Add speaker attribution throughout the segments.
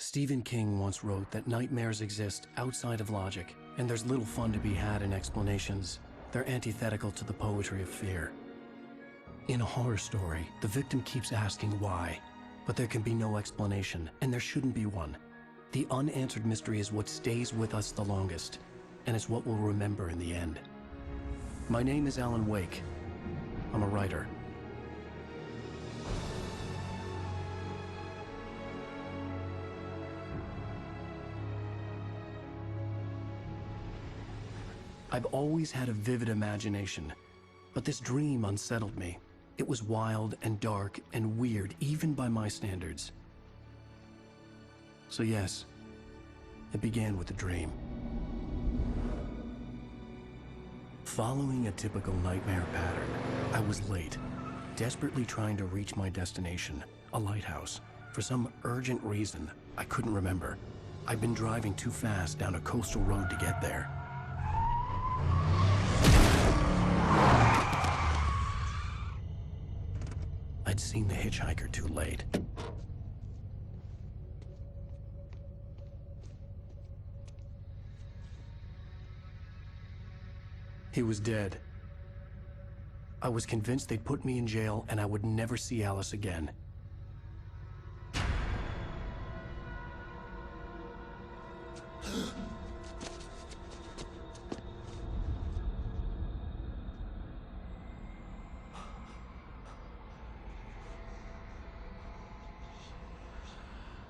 Speaker 1: Stephen King once wrote that nightmares exist outside of logic, and there's little fun to be had in explanations. They're antithetical to the poetry of fear. In a horror story, the victim keeps asking why, but there can be no explanation, and there shouldn't be one. The unanswered mystery is what stays with us the longest, and it's what we'll remember in the end. My name is Alan Wake. I'm a writer. I've always had a vivid imagination, but this dream unsettled me. It was wild and dark and weird, even by my standards. So yes, it began with a dream. Following a typical nightmare pattern, I was late, desperately trying to reach my destination, a lighthouse. For some urgent reason, I couldn't remember. I'd been driving too fast down a coastal road to get there. I'd seen the hitchhiker too late. He was dead. I was convinced they'd put me in jail and I would never see Alice again.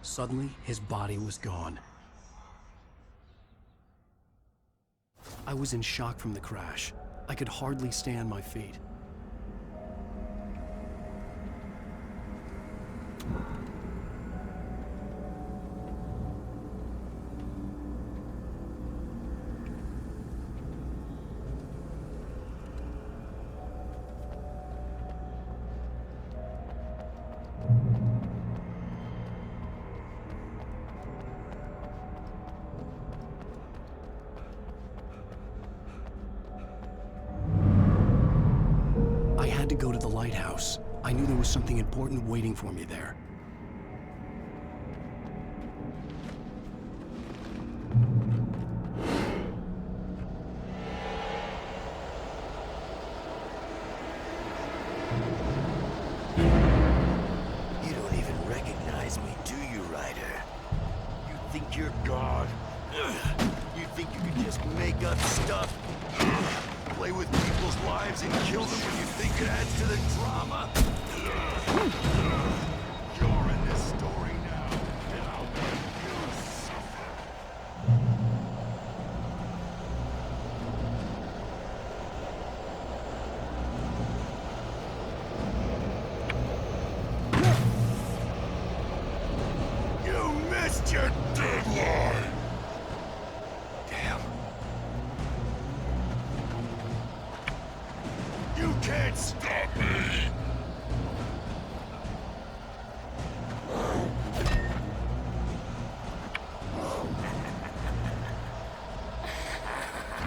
Speaker 1: Suddenly, his body was gone. I was in shock from the crash. I could hardly stay on my feet. To go to the lighthouse. I knew there was something important waiting for me there.
Speaker 2: You don't even recognize me, do you, Ryder? You think you're God? You think you can just make up stuff? Play with people's lives and kill them when you think it adds to the drama? You're in this story now, and I'll make you suffer. You missed your deadline! Damn. You can't stop me!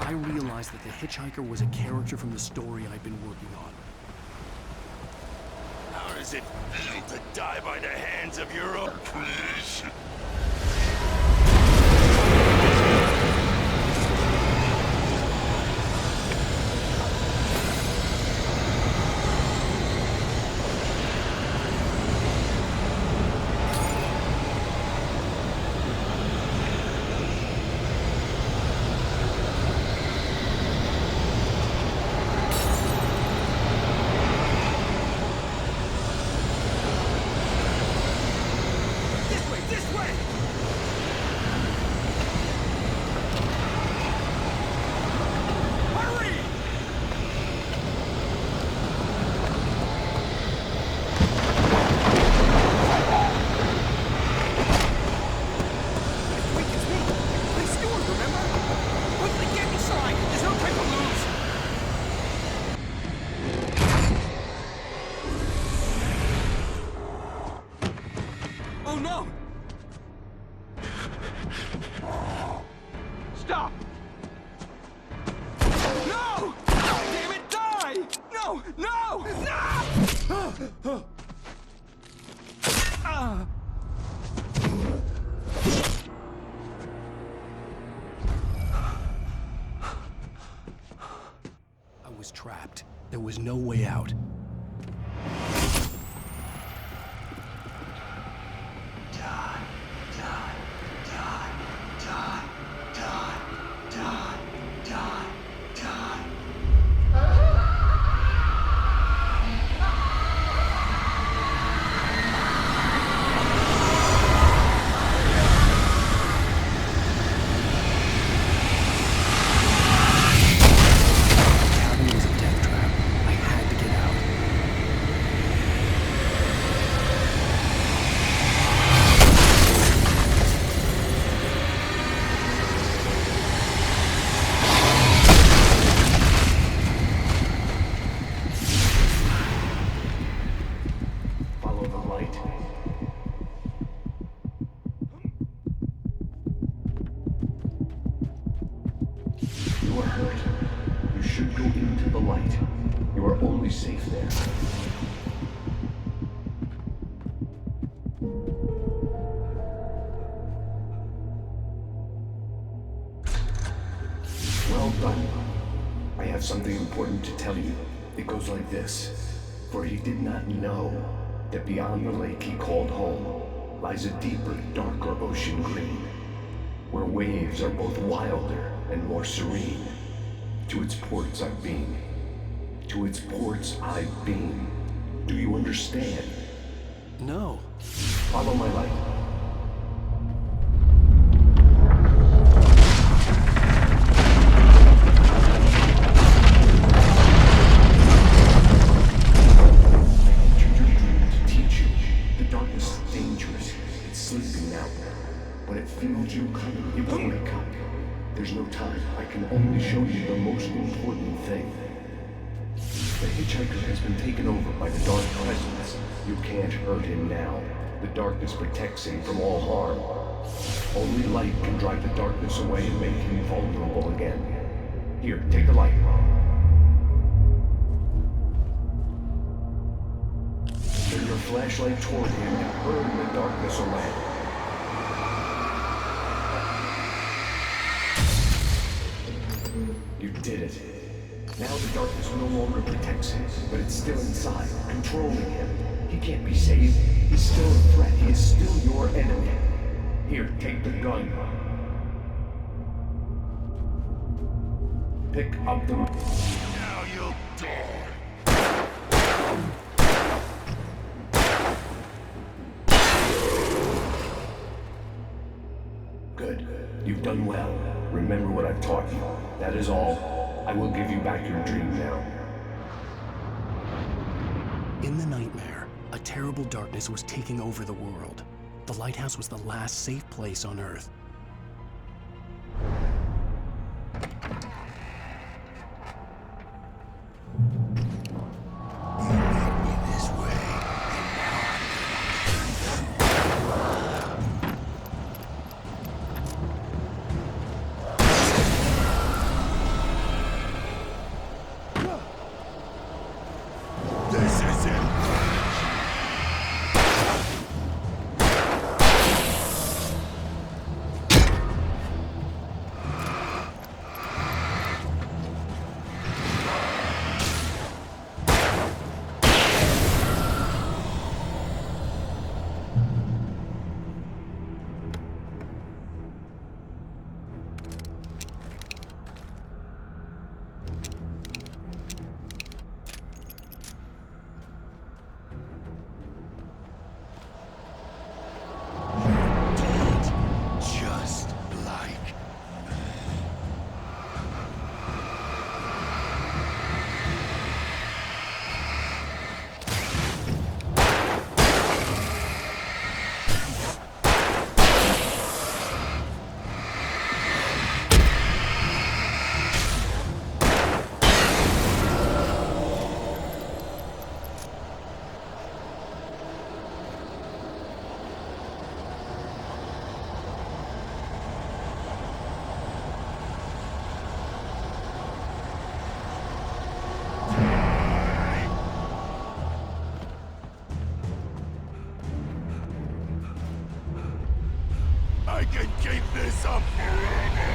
Speaker 1: I realized that the hitchhiker was a character from the story I'd been working on.
Speaker 2: How does it feel to die by the hands of your own creation?
Speaker 3: Oh no! Stop! No! Damn it, die! No! No! No!
Speaker 1: was trapped. There was no way out.
Speaker 4: You are hurt. You should go into the light. You are only safe there. Well done. I have something important to tell you. It goes like this. For he did not know that beyond the lake he called home lies a deeper, darker ocean green, where waves are both wilder and more serene. To its ports I've been. To its ports I've been. Do you understand?
Speaker 1: No.
Speaker 4: Follow my light. You coming, it will wake up. There's no time. I can only show you the most important thing. The hitchhiker has been taken over by the dark presence. You can't hurt him now. The darkness protects him from all harm. Only light can drive the darkness away and make him vulnerable again. Here, take the light. Turn your flashlight toward him and burn the darkness away. You did it. Now the darkness no longer protects him, but it's still inside, controlling him. He can't be saved. He's still a threat. He is still your enemy. Here, take the gun. Pick up the...
Speaker 2: Now you'll die.
Speaker 4: Good. You've done well. Remember what I've taught you. That is all. I will give you back your dream now.
Speaker 1: In the nightmare, a terrible darkness was taking over the world. The lighthouse was the last safe place on Earth.
Speaker 2: I can keep this up forever!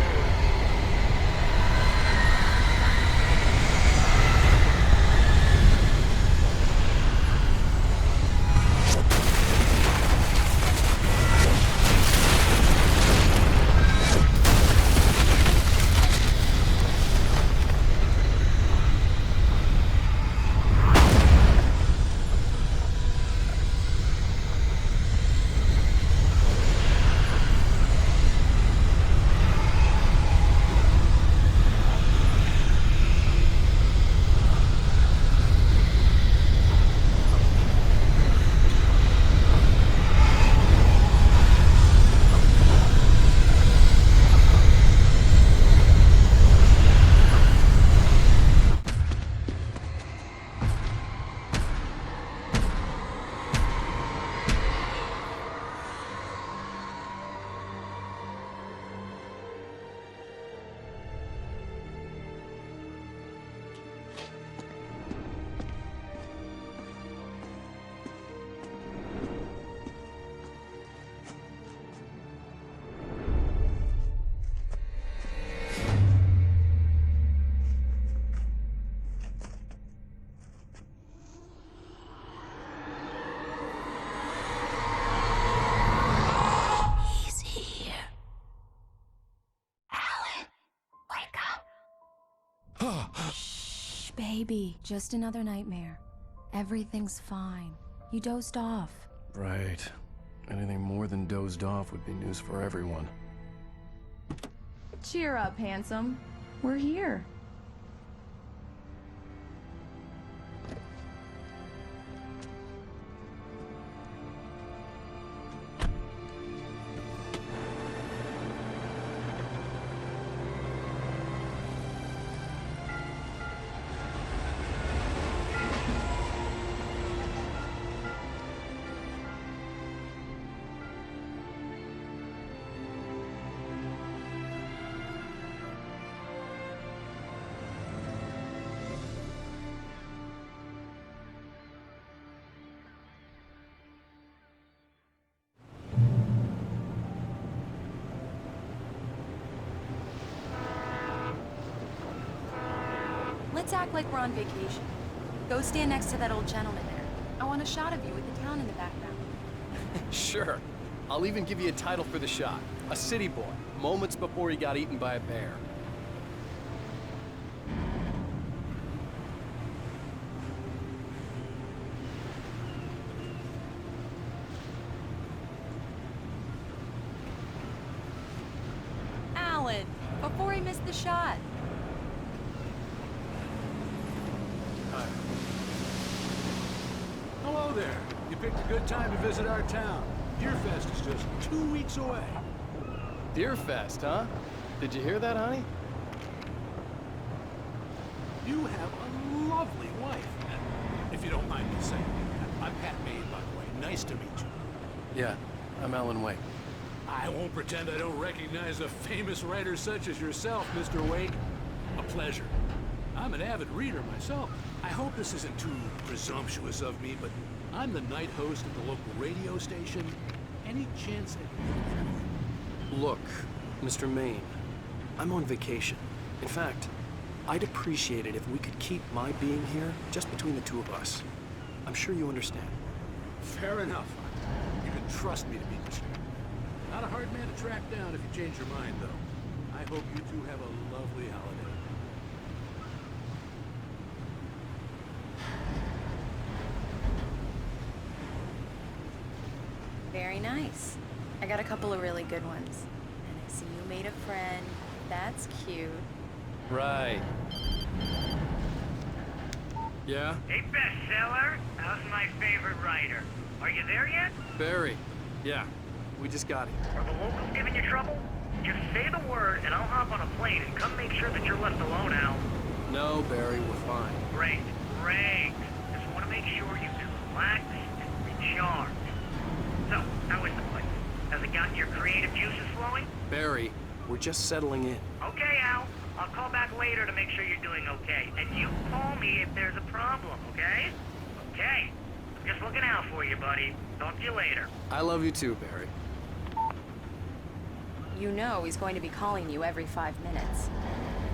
Speaker 5: Shh, baby. Just another nightmare. Everything's fine. You dozed off.
Speaker 1: Right. Anything more than dozed off would be news for everyone.
Speaker 5: Cheer up, handsome. We're here. Let's act like we're on vacation. Go stand next to that old gentleman there. I want a shot of you with the town in the background.
Speaker 6: Sure. I'll even give you a title for the shot. A city boy, moments before he got eaten by a bear.
Speaker 5: Alan, before he missed the shot.
Speaker 7: Hello there. You picked a good time to visit our town. Deerfest is just 2 weeks away.
Speaker 6: Deerfest, huh? Did you hear that, honey?
Speaker 7: You have a lovely wife. And if you don't mind me saying, I'm Pat Maine, by the way. Nice to meet you.
Speaker 1: Yeah, I'm Alan Wake.
Speaker 7: I won't pretend I don't recognize a famous writer such as yourself, Mr. Wake. A pleasure. I'm an avid reader myself. I hope this isn't too presumptuous of me, but I'm the night host at the local radio station. Any chance
Speaker 1: Look, Mr. Maine, I'm on vacation. In fact, I'd appreciate it if we could keep my being here just between the two of us. I'm sure you understand.
Speaker 7: Fair enough. You can trust me to be discreet. Not a hard man to track down if you change your mind, though. I hope you two have a lovely holiday.
Speaker 5: Very nice. I got a couple of really good ones. And I see you made a friend. That's cute.
Speaker 6: Right. Yeah?
Speaker 8: Hey, bestseller, how's my favorite writer? Are you there yet?
Speaker 6: Barry. Yeah. We just got here.
Speaker 8: Are the locals giving you trouble? Just say the word and I'll hop on a plane and come make sure that you're left alone, Al.
Speaker 6: No, Barry, we're fine.
Speaker 8: Great, great. Just want to make sure you can relax and recharge. So, how is the place? Has it gotten your creative juices flowing?
Speaker 1: Barry, we're just settling in.
Speaker 8: Okay, Al. I'll call back later to make sure you're doing okay. And you call me if there's a problem, okay? Okay. I'm just looking out for you, buddy. Talk to you later.
Speaker 6: I love you too, Barry.
Speaker 5: You know he's going to be calling you every 5 minutes.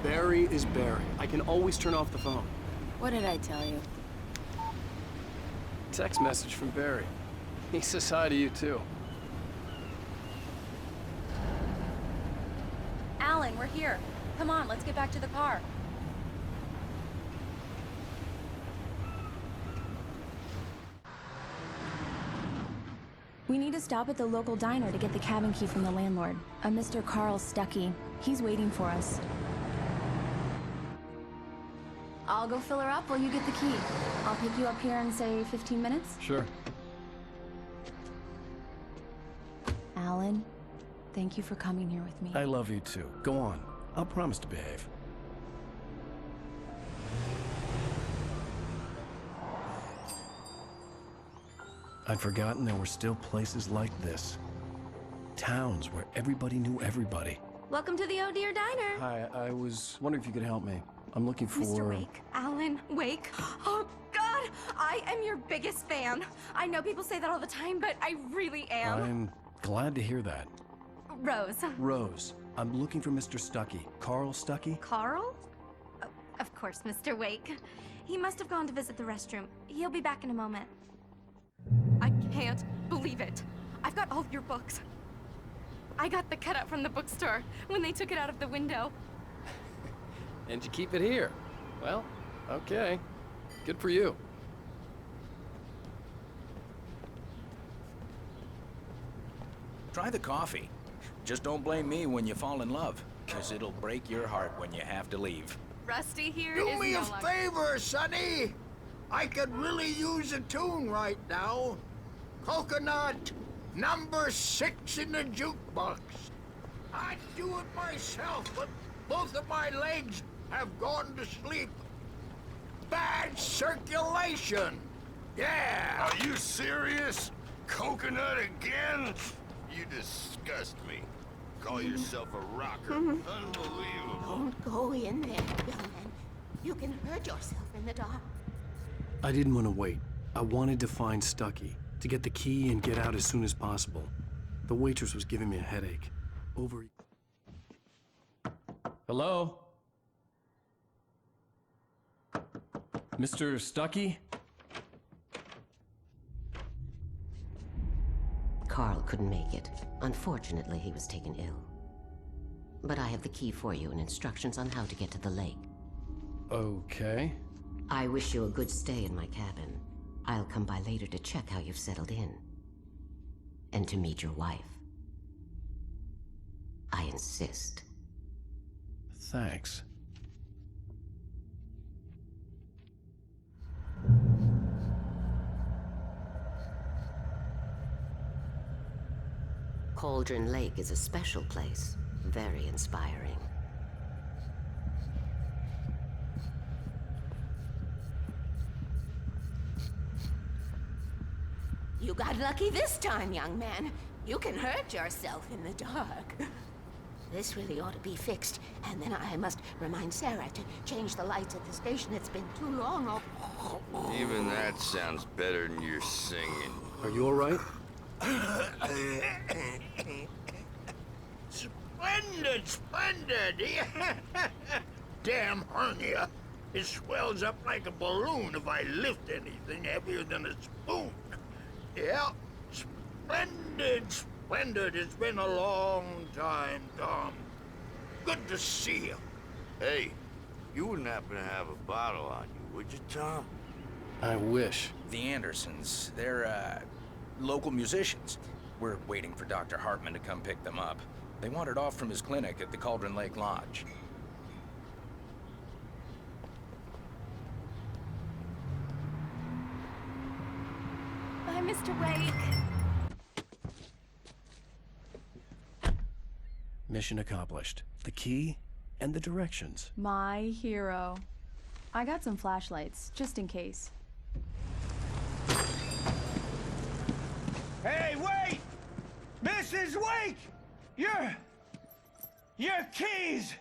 Speaker 6: Barry is Barry. I can always turn off the phone.
Speaker 5: What did I tell you?
Speaker 6: Text message from Barry. He says hi to you too.
Speaker 5: Alan, we're here. Come on, let's get back to the car. We need to stop at the local diner to get the cabin key from the landlord, a Mr. Carl Stuckey. He's waiting for us. I'll go fill her up while you get the key. I'll pick you up here in, say, 15 minutes?
Speaker 6: Sure.
Speaker 5: Alan, thank you for coming here with me.
Speaker 1: I love you too. Go on. I'll promise to behave. I'd forgotten there were still places like this. Towns where everybody knew everybody.
Speaker 9: Welcome to the Oh Dear Diner.
Speaker 1: Hi, I was wondering if you could help me. I'm looking for...
Speaker 9: Mr. Wake. Alan Wake. Oh, God! I am your biggest fan. I know people say that all the time, but I really am.
Speaker 1: I'm glad to hear that.
Speaker 9: Rose.
Speaker 1: Rose, I'm looking for Mr. Stuckey. Carl Stuckey?
Speaker 9: Carl? Oh, of course, Mr. Wake. He must have gone to visit the restroom. He'll be back in a moment. I can't believe it. I've got all your books. I got the cutout from the bookstore when they took it out of the window.
Speaker 6: And you keep it here. Well, okay. Good for you.
Speaker 10: Try the coffee. Just don't blame me when you fall in love, because it'll break your heart when you have to leave.
Speaker 9: Rusty here
Speaker 11: Do
Speaker 9: is
Speaker 11: me
Speaker 9: no
Speaker 11: a
Speaker 9: longer-
Speaker 11: favor, Sonny. I could really use a tune right now. Coconut, number 6 in the jukebox. I'd do it myself, but both of my legs have gone to sleep. Bad circulation. Yeah.
Speaker 2: Are you serious? Coconut again? You disgust me. Call yourself a rocker. Unbelievable.
Speaker 12: Don't go in there, young man. You can hurt yourself in the dark.
Speaker 1: I didn't want to wait. I wanted to find Stucky, to get the key and get out as soon as possible. The waitress was giving me a headache. Over... Hello? Mr. Stucky?
Speaker 12: Carl couldn't make it. Unfortunately, he was taken ill. But I have the key for you and instructions on how to get to the lake.
Speaker 1: Okay.
Speaker 12: I wish you a good stay in my cabin. I'll come by later to check how you've settled in. And to meet your wife. I insist.
Speaker 1: Thanks.
Speaker 12: Cauldron Lake is a special place. Very inspiring. You got lucky this time, young man. You can hurt yourself in the dark. This really ought to be fixed, and then I must remind Sarah to change the lights at the station. It's been too long.
Speaker 2: Even that sounds better than your singing.
Speaker 1: Are you all right?
Speaker 11: Splendid, splendid! Damn hernia. It swells up like a balloon if I lift anything heavier than a spoon. Yeah, splendid, splendid. It's been a long time, Tom. Good to see you.
Speaker 2: Hey, you wouldn't happen to have a bottle on you, would you, Tom?
Speaker 1: I wish.
Speaker 10: The Andersons, they're, local musicians. We're waiting for Dr. Hartman to come pick them up. They wandered off from his clinic at the Cauldron Lake Lodge.
Speaker 9: Bye, Mr. Wake.
Speaker 1: Mission accomplished. The key and the directions.
Speaker 5: My hero. I got some flashlights, just in case.
Speaker 3: Hey, wait! Mrs. Wake! Your keys!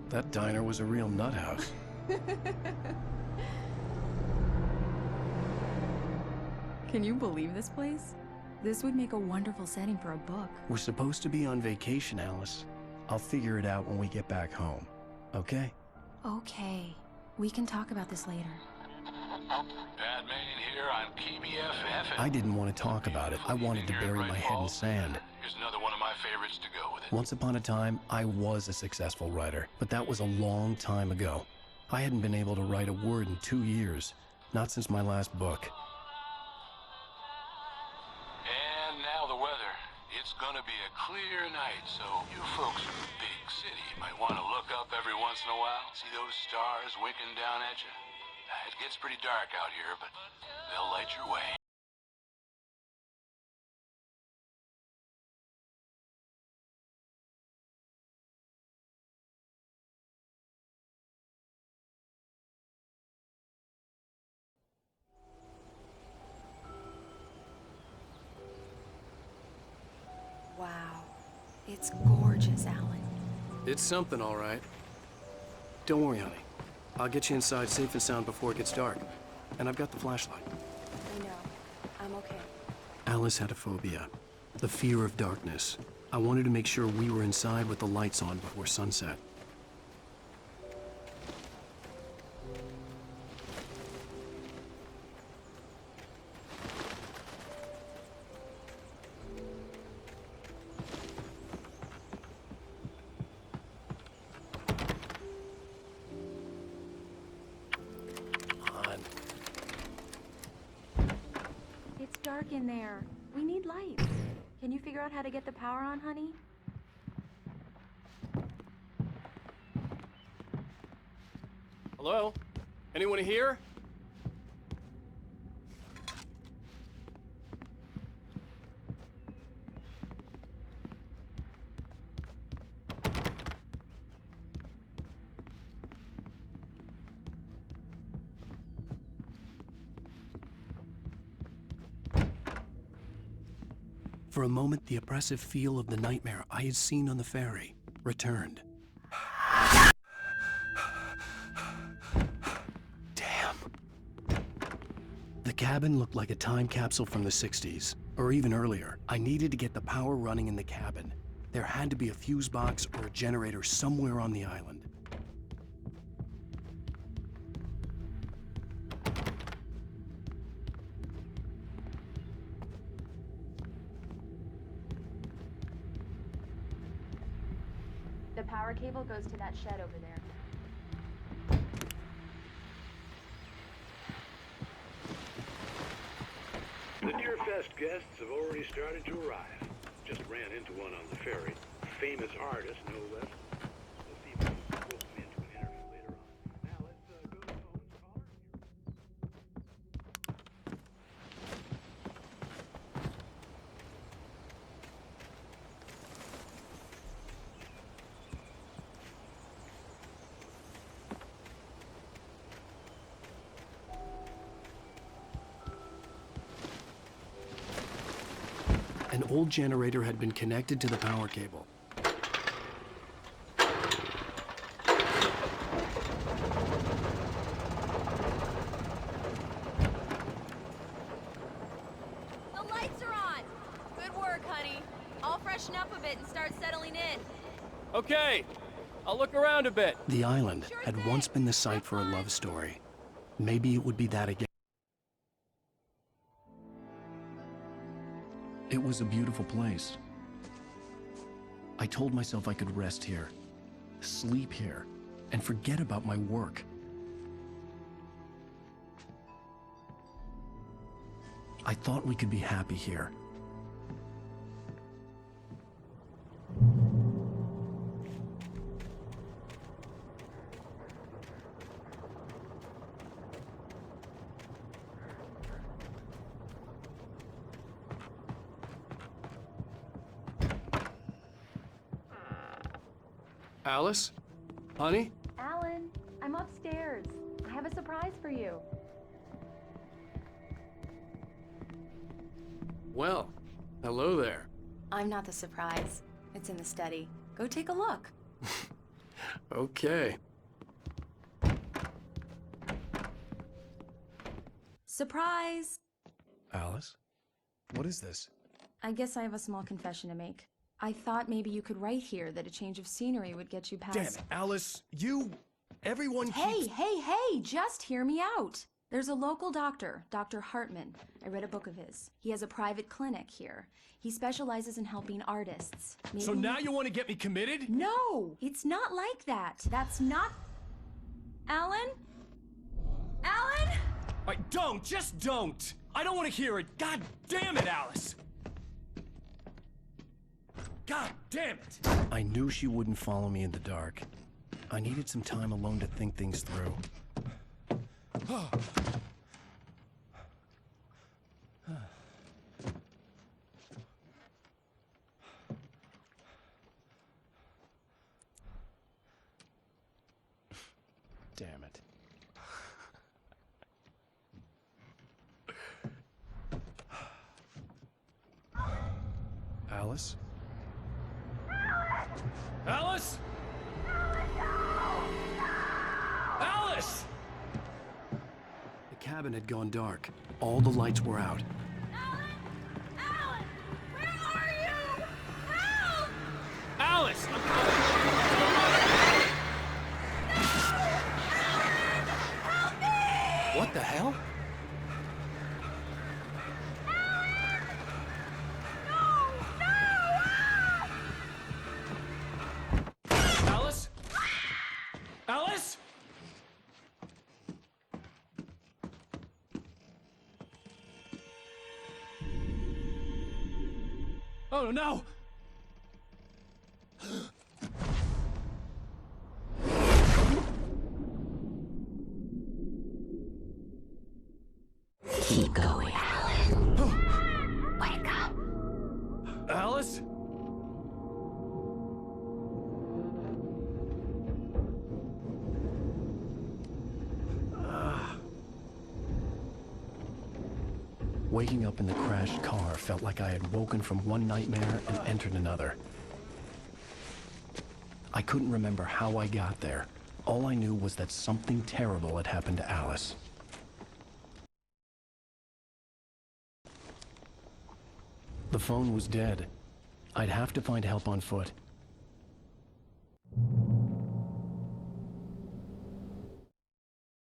Speaker 1: That diner was a real nut house.
Speaker 5: Can you believe this place? This would make a wonderful setting for a book.
Speaker 1: We're supposed to be on vacation, Alice. I'll figure it out when we get back home. Okay?
Speaker 5: Okay. We can talk about this later.
Speaker 7: Batman here on PBFF.
Speaker 1: I didn't want to talk about it. I wanted to bury my head in sand.
Speaker 7: Here's another one of my favorites to go with it.
Speaker 1: Once upon a time, I was a successful writer, but that was a long time ago. I hadn't been able to write a word in 2 years, not since my last book.
Speaker 7: And now the weather. It's gonna be a clear night, so you folks in the big city might want to look up every once in a while. See those stars winking down at you? It gets pretty dark out here, but they'll light your way.
Speaker 9: Wow. It's gorgeous, Alan.
Speaker 1: It's something, all right. Don't worry, honey. I'll get you inside safe and sound before it gets dark. And I've got the flashlight.
Speaker 9: I know. I'm okay.
Speaker 1: Alice had a phobia. The fear of darkness. I wanted to make sure we were inside with the lights on before sunset.
Speaker 5: dark in there. We need lights. Can you figure out how to get the power on, honey?
Speaker 6: Hello? Anyone here?
Speaker 1: For a moment, the oppressive feel of the nightmare I had seen on the ferry returned. Damn. The cabin looked like a time capsule from the 60s, or even earlier. I needed to get the power running in the cabin. There had to be a fuse box or a generator somewhere on the island.
Speaker 5: The power cable goes to that shed over there.
Speaker 7: The Deerfest guests have already started to arrive. Just ran into one on the ferry. Famous artist, no less. We'll see if we can rope him into an interview later on. Now let's go to the phones.
Speaker 1: An old generator had been connected to the power cable.
Speaker 13: The lights are on! Good work, honey. I'll freshen up a bit and start settling in.
Speaker 6: Okay, I'll look around a bit.
Speaker 1: The island had once been the site for a love story. Maybe it would be that again. It was a beautiful place. I told myself I could rest here, sleep here, and forget about my work. I thought we could be happy here.
Speaker 6: Alice? Honey?
Speaker 5: Alan, I'm upstairs. I have a surprise for you.
Speaker 6: Well, hello there.
Speaker 5: I'm not the surprise. It's in the study. Go take a look.
Speaker 6: Okay.
Speaker 5: Surprise!
Speaker 1: Alice? What is this?
Speaker 5: I guess I have a small confession to make. I thought maybe you could write here that a change of scenery would get you past—
Speaker 1: Damn it, Alice, everyone
Speaker 5: Hey, just hear me out. There's a local doctor, Dr. Hartman. I read a book of his. He has a private clinic here. He specializes in helping artists. Maybe
Speaker 1: So now you want to get me committed?
Speaker 5: No, it's not like that. That's not— Alan? Alan?
Speaker 1: Just don't! I don't want to hear it! God damn it, Alice! God damn it! I knew she wouldn't follow me in the dark. I needed some time alone to think things through. Damn it. Alice? Alice? Alice! The cabin had gone dark. All the lights were out.
Speaker 13: Alan! Where are you? Help!
Speaker 6: Alice!
Speaker 13: Help me!
Speaker 1: What the hell? Alice? Alice?
Speaker 6: Oh, no!
Speaker 12: Keep going, Alice. Wake up.
Speaker 6: Alice?
Speaker 1: Waking up in the crashed car felt like I had woken from one nightmare and entered another. I couldn't remember how I got there. All I knew was that something terrible had happened to Alice. The phone was dead. I'd have to find help on foot.